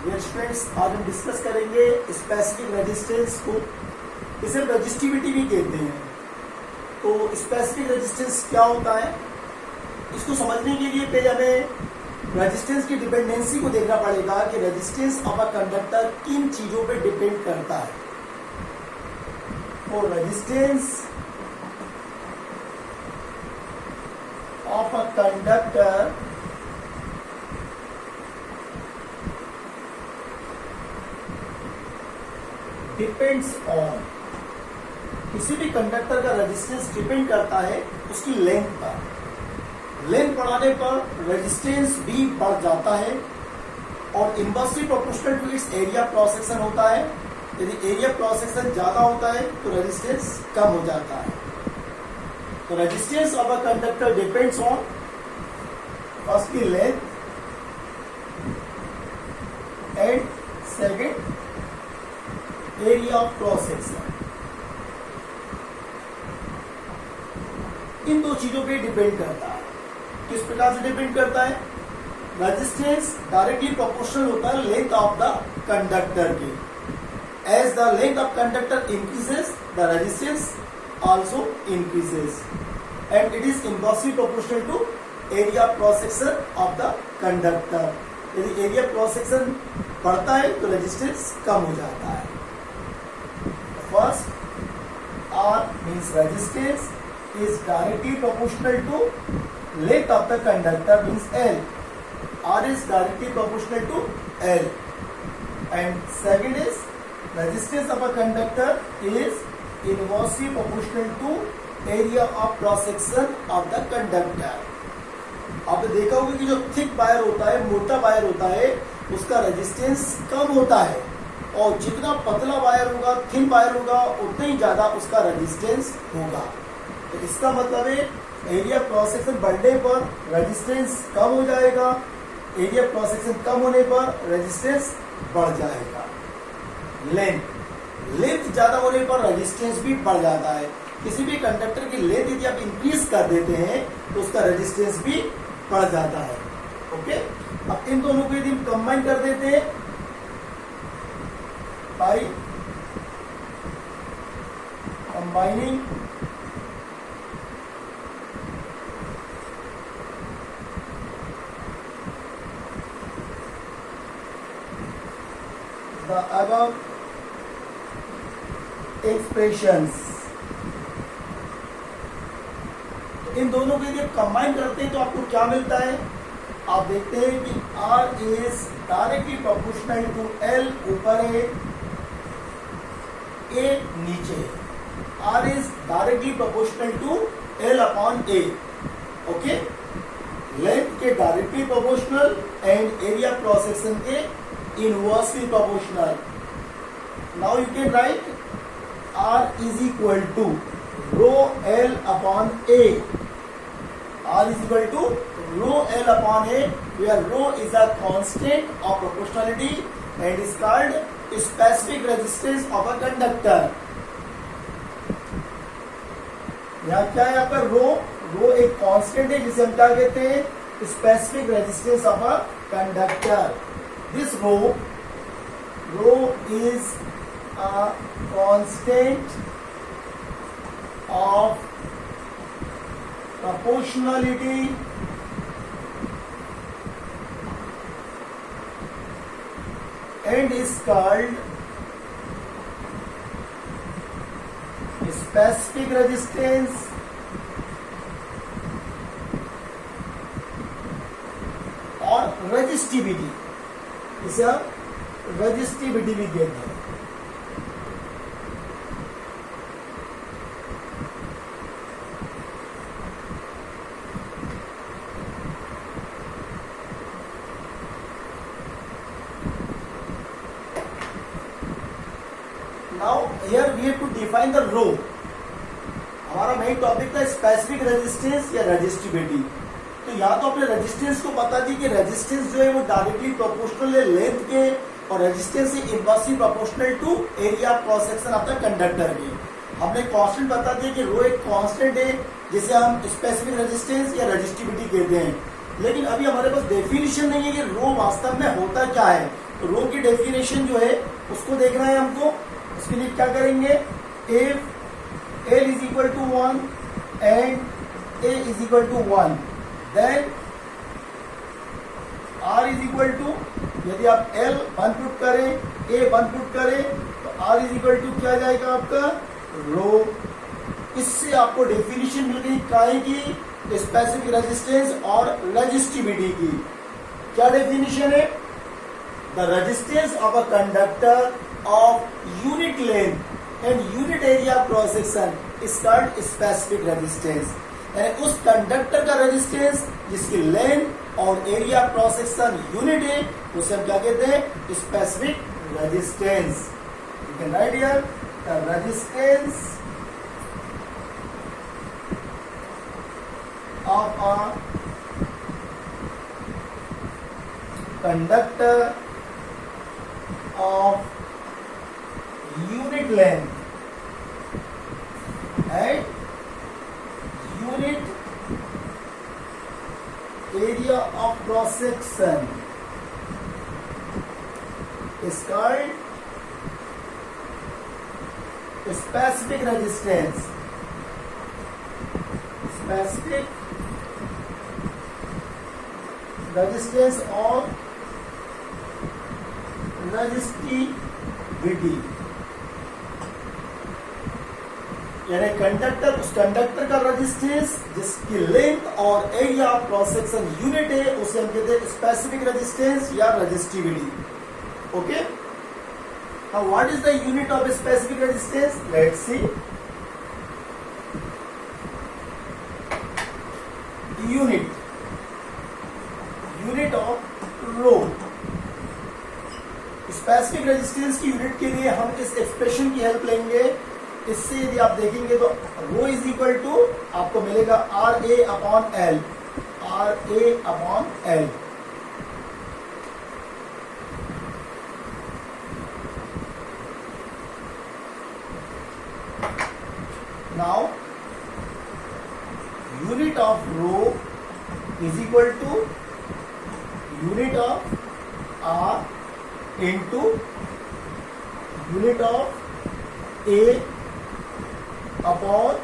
Dear students, आज हम discuss करेंगे स्पेसिफिक रेजिस्टेंस को। इसे रजिस्टिविटी भी कहते हैं। तो स्पेसिफिक रेजिस्टेंस क्या होता है, इसको समझने के लिए पहले हमें रेजिस्टेंस की डिपेंडेंसी को देखना पड़ेगा कि रेजिस्टेंस ऑफ अ कंडक्टर किन चीजों पे डिपेंड करता है। और resistance of a conductor depends on, किसी भी कंडक्टर का रेजिस्टेंस डिपेंड करता है उसकी लेंथ पर। लेंथ बढ़ाने पर रेजिस्टेंस भी बढ़ जाता है और inversely proportional to its area cross section होता है। यदि एरिया क्रॉस सेक्शन ज्यादा होता है तो रेजिस्टेंस कम हो जाता है। तो resistance of a conductor depends on first की length and second area of cross section. इन दो चीजों पे डिपेंड करता है। किस प्रकार से डिपेंड करता है? रेजिस्टेंस डायरेक्टली प्रोपोर्शनल होता है लेंथ ऑफ द कंडक्टर के। As the length of conductor increases the resistance also increases and it is inversely proportional to area cross section of the conductor. यदि एरिया क्रॉस सेक्शन बढ़ता है तो resistance कम हो जाता है। First, R means resistance is directly proportional to length of the conductor means L. R is directly proportional to L. And second is resistance of a conductor is inversely proportional to area of cross section of the conductor. आपने देखा होगा कि जो thick wire होता है, मोटा wire होता है, उसका रेजिस्टेंस कम होता है और जितना पतला वायर होगा, थिन वायर होगा, उतना ही ज्यादा उसका रेजिस्टेंस होगा। तो इसका मतलब है एरिया क्रॉस सेक्शन बढ़ने पर रेजिस्टेंस कम हो जाएगा, एरिया क्रॉस सेक्शन कम होने पर रेजिस्टेंस बढ़ जाएगा। लेंथ ज्यादा होने पर रेजिस्टेंस भी बढ़ जाता है। किसी भी कंडक्टर की लेंथ यदि आप इंक्रीज कर देते हैं तो उसका रेजिस्टेंस भी बढ़ जाता है। ओके, अब इन दोनों को यदि हम कंबाइन कर देते हैं by combining the above expressions, इन दोनों के लिए कंबाइन करते हैं तो आपको क्या मिलता है? आप देखते हैं कि R is directly proportional to L ऊपर है, A नीचे। R is directly proportional to L upon A. Okay? Length के directly proportional and area cross section के inversely proportional. Now you can write R is equal to rho L upon A. R is equal to rho L upon A, where rho is a constant of proportionality and is called specific resistance of a conductor. यहाँ क्या है? यहाँ पर रो एक constant है जिसे हम क्या कहते हैं? Specific resistance of a conductor. This rho is a constant of proportionality and is called specific resistance और resistivity। इसे हम resistivity भी कहते हैं। Now here we have to define the rho. हमारा मेन टॉपिक था स्पेसिफिक रेजिस्टेंस या resistivity. तो यहाँ तो अपने रेजिस्टेंस को बता दी कि रेजिस्टेंस जो है वो डायरेक्टली प्रोपोर्शनल है लेंथ के और resistance is inversely proportional to area cross section of the conductor के। हमने कांस्टेंट बता दिया कि रो एक कांस्टेंट है जिसे हम स्पेसिफिक रेजिस्टेंस या रेजिस्टिविटी कहते हैं। लेकिन अभी हमारे पास डेफिनेशन नहीं है कि रो वास्तव में होता क्या है। रो की डेफिनेशन जो है उसको देखना है हमको। उसके लिए क्या करेंगे, if L is equal to 1 and A is equal to 1 then R is equal to, यदि आप L 1 पुट करें, A 1 पुट करें तो R इज इक्वल टू क्या जाएगा आपका, रो। इससे आपको डेफिनेशन मिल गई काहे की, स्पेसिफिक रेजिस्टेंस और रेजिस्टिविटी की। क्या डेफिनेशन है, the resistance of a conductor of unit length and unit area cross section is called specific resistance. यानी उस कंडक्टर का रेजिस्टेंस जिसकी लेंथ और एरिया क्रॉस सेक्शन यूनिट है उसे हम क्या कहते हैं, specific resistance. You can write here the resistance of a conductor of unit length and unit area of cross section is called specific resistance. Specific resistance और resistivity, यानी conductor, उस conductor का रेजिस्टेंस जिसकी लेंथ और area of cross section unit है उसे हम कहते हैं स्पेसिफिक रेजिस्टेंस या resistivity. Okay, now what is the unit of specific resistance, let's see. Unit of rho, specific resistance की यूनिट के लिए हम इस एक्सप्रेशन की हेल्प लेंगे। इससे यदि आप देखेंगे तो रो इज इक्वल टू आपको मिलेगा RA upon L, RA upon L। Now unit of rho is equal to unit of R into unit of A upon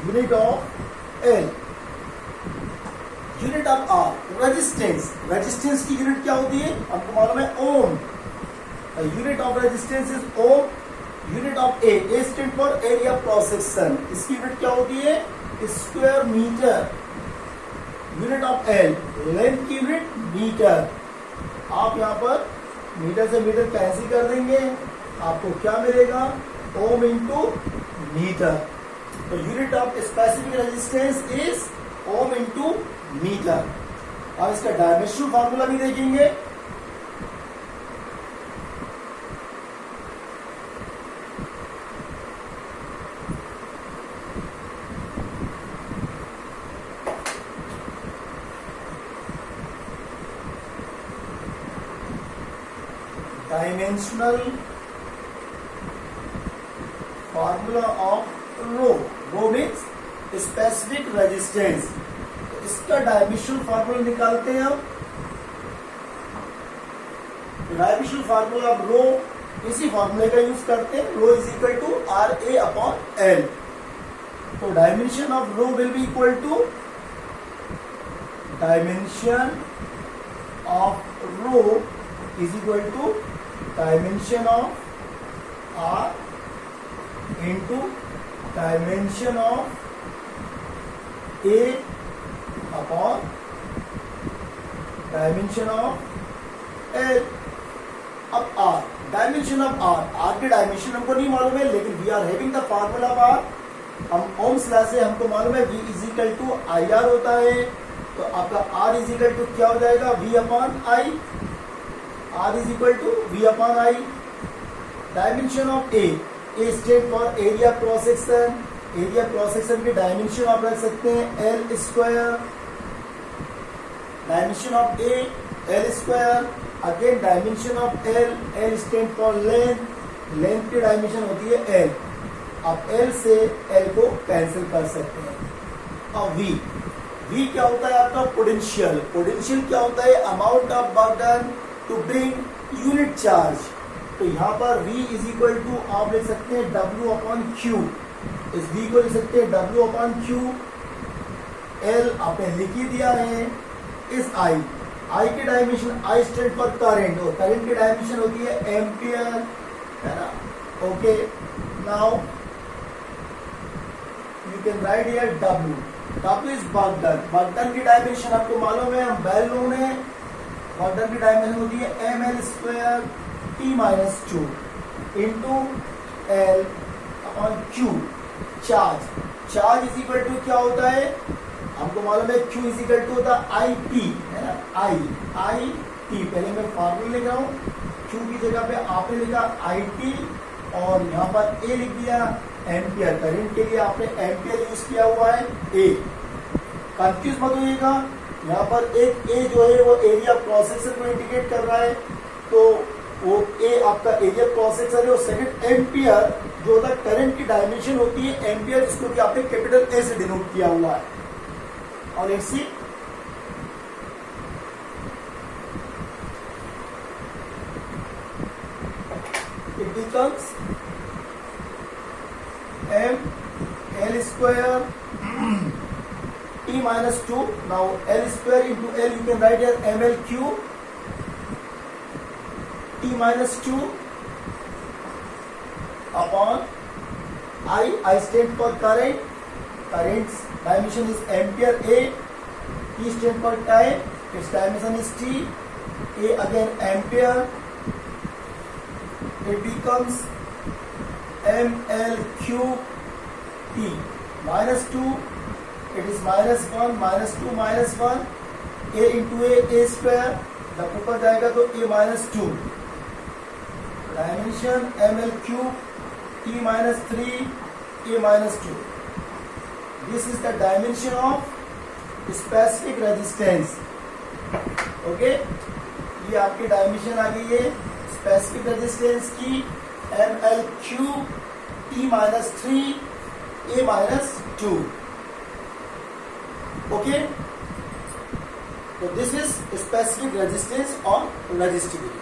unit of L। Unit of R resistance, resistance की unit क्या होती है आपको मालूम है, ohm. Unit of resistance is ohm. Unit of A stand for area cross section, इसकी unit क्या होती है, square metre. Unit of L length की यूनिट मीटर। आप यहां पर मीटर से मीटर कैंसिल कर देंगे, आपको क्या मिलेगा, ओम इंटू मीटर। तो unit of specific resistance is ohm into metre. अब इसका डायमेंशनल फार्मूला भी देखेंगे। Dimensional formula of rho, rho means specific resistance. तो इसका डायमेंशनल फार्मूला निकालते हैं हम। डायमेंशनल फार्मूला ऑफ रो, इसी फार्मूले का यूज करते हैं, rho is equal to RA upon L। तो dimension of rho will be equal to dimension of rho is equal to dimension of R into dimension of A upon dimension of L। अब R, dimension of R, R के dimension हमको नहीं मालूम है, लेकिन we are having the formula of R। हम Ohm's law से हमको मालूम है V is equal to IR होता है। तो आपका R इज इक्वल टू क्या हो जाएगा, V upon I। R is equal to V upon I। Dimension of A stand for area cross section, area cross section के डायमेंशन आप रख सकते हैं L square. Dimension of A L square, again dimension of L, L stand for length, length की dimension होती है L। आप L से L को कैंसिल कर सकते हैं। और V क्या होता है आपका, पोटेंशियल। पोटेंशियल क्या होता है, amount of burden to bring unit charge, तो यहाँ पर V इज इक्वल टू आप लिख सकते हैं W अपॉन Q, इस V को लिख सकते हैं W अपॉन Q, L आपने लिख ही दिया है, इस I की dimension, I stand for current, और करंट की डायमेंशन होती है एम्पियर, है ना। Okay, now you can write here W is work done. Work done की डायमेंशन आपको मालूम है, हम वेल नोन है, वर्क डन की डायमेंशन होती है ml square T minus 2 into L upon Q। Charge is equal to क्या होता है, हमको मालूम है Q इज इक्वल टू होता है IP, है ना, IT। पहले मैं फॉर्मूला लिख रहा हूँ, Q की जगह पे आपने लिखा IT और यहाँ पर A लिख दिया एम्पियर, करंट के लिए आपने एम्पियर यूज किया हुआ है A। कंफ्यूज मत होइएगा, यहाँ पर एक A जो है वो एरिया क्रॉस सेक्शन को इंडिकेट कर रहा है, तो वो A आपका एरिया क्रॉस सेक्शन है, और सेकंड एम्पियर जो होता है करंट की डायमेंशन होती है एम्पियर, जिसको कि आपने कैपिटल A से डिनोट किया हुआ है। और let's see, it becomes ml square T minus 2. Now L square into L you can write as ml cube T minus 2 upon I stand for current. Current's dimension is ampere A. T stand for time. Its dimension is T. A again ampere. It becomes ml cube T minus 2. It is minus 1 minus 2 minus 1. A into A square. जब ऊपर जाएगा तो A minus 2. Dimension ml cube T minus 3 A minus 2. This is the dimension of specific resistance. Okay? ये आपकी dimension आ गई है specific resistance की, ml cube T minus 3 A minus 2. Okay? So this is specific resistance or resistivity.